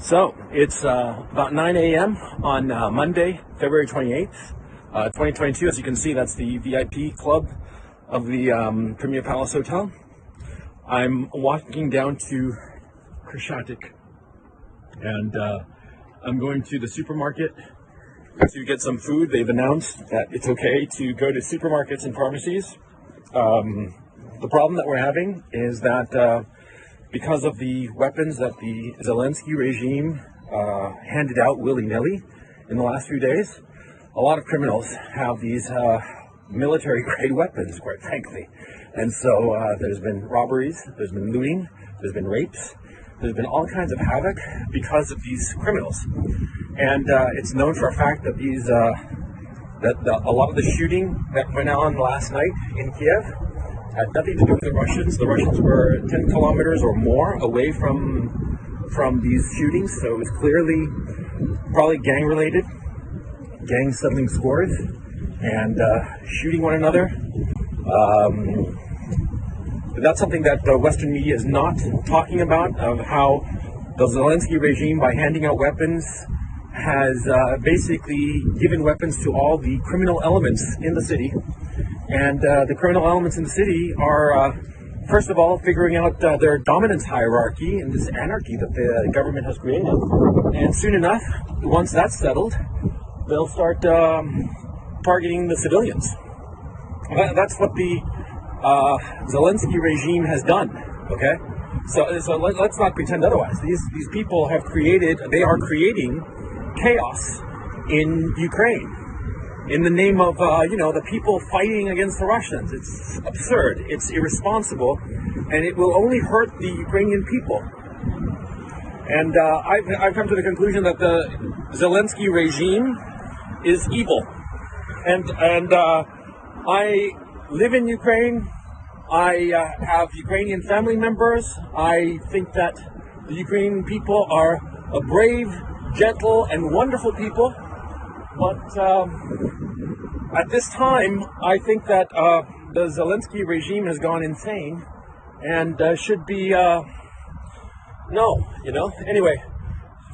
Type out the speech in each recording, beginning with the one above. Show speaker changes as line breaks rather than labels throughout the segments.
So it's about 9 a.m. on Monday, February 28th, 2022. As you can see, that's the VIP club of the Premier Palace Hotel. I'm walking down to Krashatik, and I'm going to the supermarket to get some food. They've announced that it's okay to go to supermarkets and pharmacies. The problem that we're having is that because of the weapons that the Zelensky regime handed out willy-nilly in the last few days, a lot of criminals have these military-grade weapons, quite frankly. And so there's been robberies, there's been looting, there's been rapes, there's been all kinds of havoc because of these criminals. And it's known for a fact that a lot of the shooting that went on last night in Kiev had nothing to do with the Russians. The Russians were 10 kilometers or more away from these shootings, so it was clearly probably gang-related, gangs settling scores and shooting one another. But that's something that the Western media is not talking about, of how the Zelensky regime, by handing out weapons, has basically given weapons to all the criminal elements in the city. And the criminal elements in the city are, first of all, figuring out their dominance hierarchy and this anarchy that the government has created. And soon enough, once that's settled, they'll start targeting the civilians. That's what the Zelensky regime has done, okay? So let's not pretend otherwise. These people have they are creating chaos in Ukraine in the name of, the people fighting against the Russians. It's absurd, it's irresponsible, and it will only hurt the Ukrainian people. And I've come to the conclusion that the Zelensky regime is evil. And I live in Ukraine. I have Ukrainian family members. I think that the Ukrainian people are a brave, gentle, and wonderful people. But at this time, I think that the Zelensky regime has gone insane and should be, Anyway,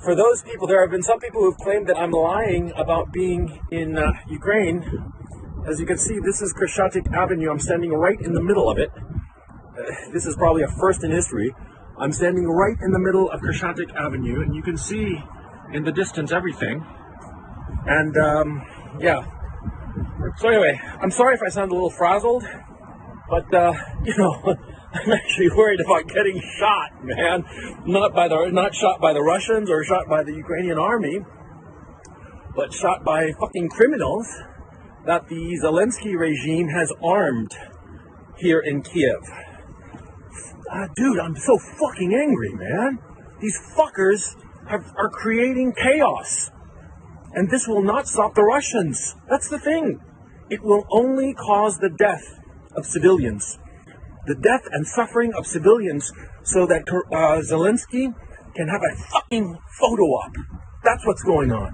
for those people, there have been some people who've claimed that I'm lying about being in Ukraine. As you can see, this is Krashatik Avenue. I'm standing right in the middle of it. This is probably a first in history. I'm standing right in the middle of Krashatik Avenue, and you can see in the distance everything. And, So anyway, I'm sorry if I sound a little frazzled, but, I'm actually worried about getting shot, man. Not shot by the Russians or shot by the Ukrainian army, but shot by fucking criminals that the Zelensky regime has armed here in Kiev. Dude, I'm so fucking angry, man. These fuckers are creating chaos. And this will not stop the Russians. That's the thing. It will only cause the death of civilians. The death and suffering of civilians so that Zelensky can have a fucking photo op. That's what's going on.